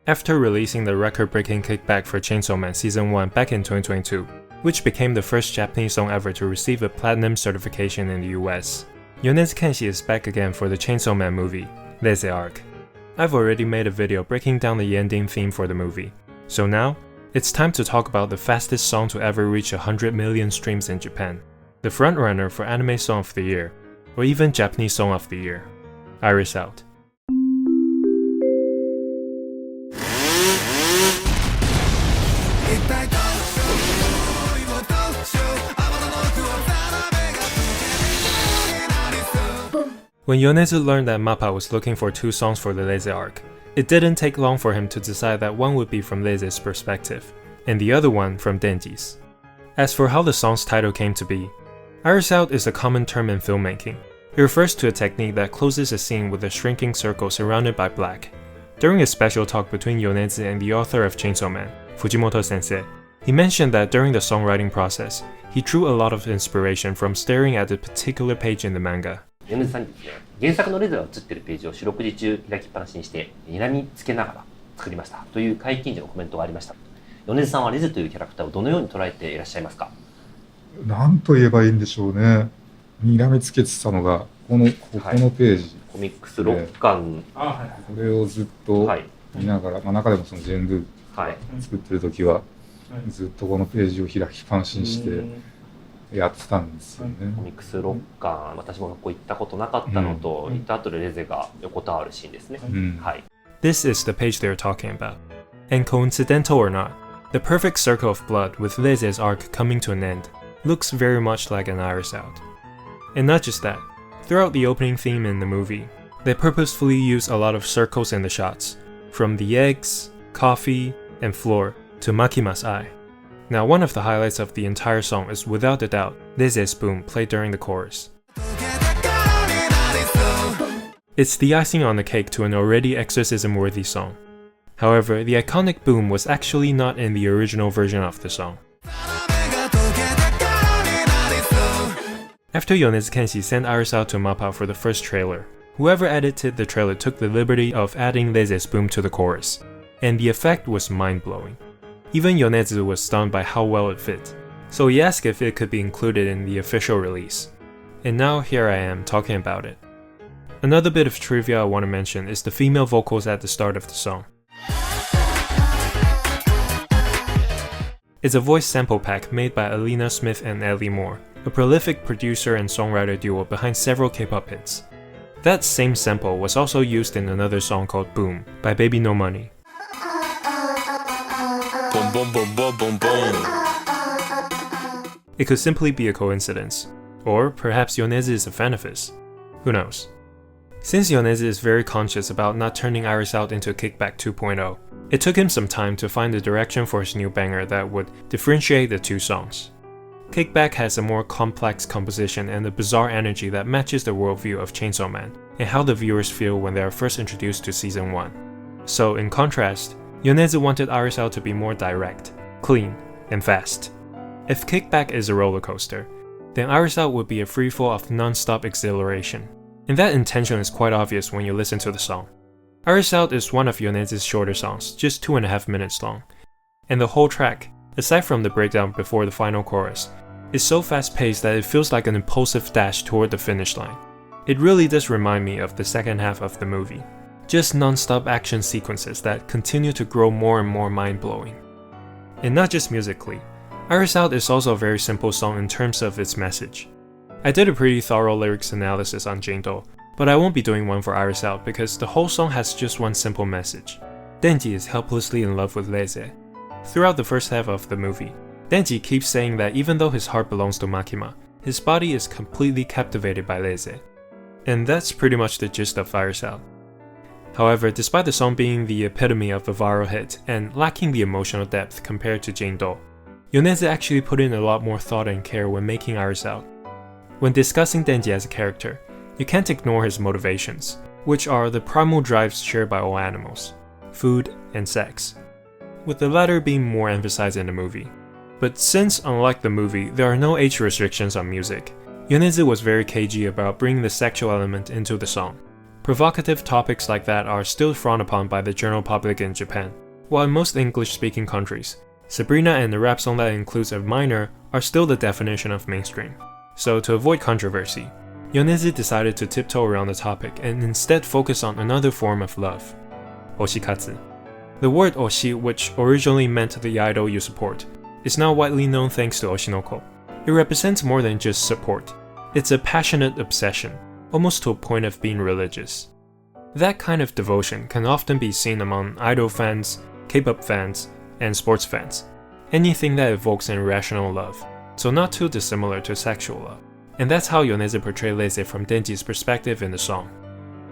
after releasing the record-breaking Kickback for Chainsaw Man Season 1 back in 2022, which became the first Japanese song ever to receive a platinum certification in the US. Yonezu Kenshi is back again for the Chainsaw Man movie, Reze Arc. I've already made a video breaking down the ending theme for the movie, so now, it's time to talk about the fastest song to ever reach 100 million streams in Japan, the frontrunner for Anime Song of the Year, or even Japanese Song of the Year, Iris Out. When Yonezu learned that MAPPA was looking for 2 songs for the Reze Arc, it didn't take long for him to decide that one would be from Reze's perspective, and the other one from Denji's. As for how the song's title came to be, Iris Out is a common term in filmmaking. It refers to a technique that closes a scene with a shrinking circle surrounded by black. During a special talk between Yonezu and the author of Chainsaw Man, Fujimoto Sensei, he mentioned that during the songwriting process, he drew a lot of inspiration from staring at a particular page in the manga. 米津さんにですね、原作のレゼが写っているページを四六時中開きっぱなしにして睨みつけながら作りましたという解禁時のコメントがありました。米津さんはレゼというキャラクターをどのように捉えていらっしゃいますか？何と言えばいいんでしょうね。睨みつけてたのがこのページ、コミックス6巻、これをずっと見ながら、中でもそのジェンル作ってる時はずっとこのページを開きっぱなしにしてやってたんですよね。コミックス6巻、私もここ行ったことなかったのと、行った後でレゼが横たわるシーンですね。はい。This is the page they're talking about. And coincidental or not, the perfect circle of blood with Reze's arc coming to an end looks very much like an Iris Out. And not just that, throughout the opening theme in the movie, they purposefully use a lot of circles in the shots, from the eggs, coffee, and floor to Makima's eye. Now, one of the highlights of the entire song is without a doubt Reze's boom played during the chorus. It's the icing on the cake to an already exorcism-worthy song. However, the iconic boom was actually not in the original version of the song. After Yonezu Kenshi sent Iris Out to MAPPA for the first trailer, whoever edited the trailer took the liberty of adding Reze's boom to the chorus, and the effect was mind-blowing. Even Yonezu was stunned by how well it fit, so he asked if it could be included in the official release. And now here I am talking about it. Another bit of trivia I want to mention is the female vocals at the start of the song. It's a voice sample pack made by Alina Smith and Ellie Moore, a prolific producer and songwriter duo behind several K-pop hits. That same sample was also used in another song called Boom by Baby No Money. Boom, boom, boom, boom, boom, boom. It could simply be a coincidence, or perhaps Yonezu is a fan of his. Who knows? Since Yonezu is very conscious about not turning Iris Out into Kickback 2.0, it took him some time to find the direction for his new banger that would differentiate the 2 songs. Kickback has a more complex composition and a bizarre energy that matches the worldview of Chainsaw Man and how the viewers feel when they are first introduced to Season 1. So, in contrast, Yonezu wanted Iris Out to be more direct, clean, and fast. If Kickback is a roller coaster, then Iris Out would be a freefall of non-stop exhilaration. And that intention is quite obvious when you listen to the song. Iris Out is one of Yonezu's shorter songs, just 2.5 minutes long. And the whole track, aside from the breakdown before the final chorus, is so fast-paced that it feels like an impulsive dash toward the finish line. It really does remind me of the second half of the movie. Just non-stop action sequences that continue to grow more and more mind-blowing. And not just musically, Iris Out is also a very simple song in terms of its message. I did a pretty thorough lyrics analysis on Jingdo, but I won't be doing one for Iris Out because the whole song has just one simple message. Denji is helplessly in love with Reze. Throughout the first half of the movie, Denji keeps saying that even though his heart belongs to Makima, his body is completely captivated by Reze. And that's pretty much the gist of Iris Out. However, despite the song being the epitome of a viral hit and lacking the emotional depth compared to Jingdo, Yonezu actually put in a lot more thought and care when making Iris Out. When discussing Denji as a character, you can't ignore his motivations, which are the primal drives shared by all animals: food and sex, with the latter being more emphasized in the movie. But since, unlike the movie, there are no age restrictions on music, Yonezu was very cagey about bringing the sexual element into the song. Provocative topics like that are still frowned upon by the general public in Japan, while in most English-speaking countries, Sabrina and the rap song that includes a minor are still the definition of mainstream. So to avoid controversy, Yonezu decided to tiptoe around the topic and instead focus on another form of love, oshikatsu. The word oshi, which originally meant the idol you support, is now widely known thanks to oshinoko. It represents more than just support. It's a passionate obsession, almost to a point of being religious. That kind of devotion can often be seen among idol fans, K-pop fans, and sports fans. Anything that evokes an irrational love, so not too dissimilar to sexual love. And that's how Yonezu portrayed Reze from Denji's perspective in the song.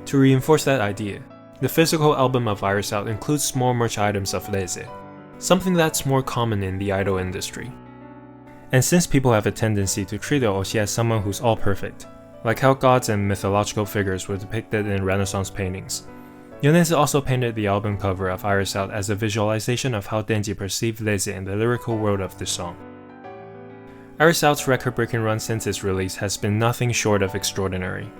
To reinforce that idea, the physical album of Iris Out includes small merch items of Reze, something that's more common in the idol industry. And since people have a tendency to treat the oshi as someone who's all perfect, like how gods and mythological figures were depicted in Renaissance paintings, Yonezu also painted the album cover of Iris Out as a visualization of how Denji perceived Reze in the lyrical world of the song. Iris Out's record-breaking run since its release has been nothing short of extraordinary.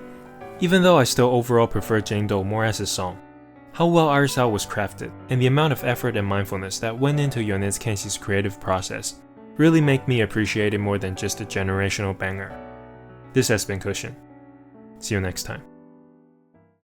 Even though I still overall prefer Jane Doe more as a song, how well Iris Out was crafted and the amount of effort and mindfulness that went into Yonezu Kenshi's creative process really make me appreciate it more than just a generational banger. This has been Cushion. See you next time.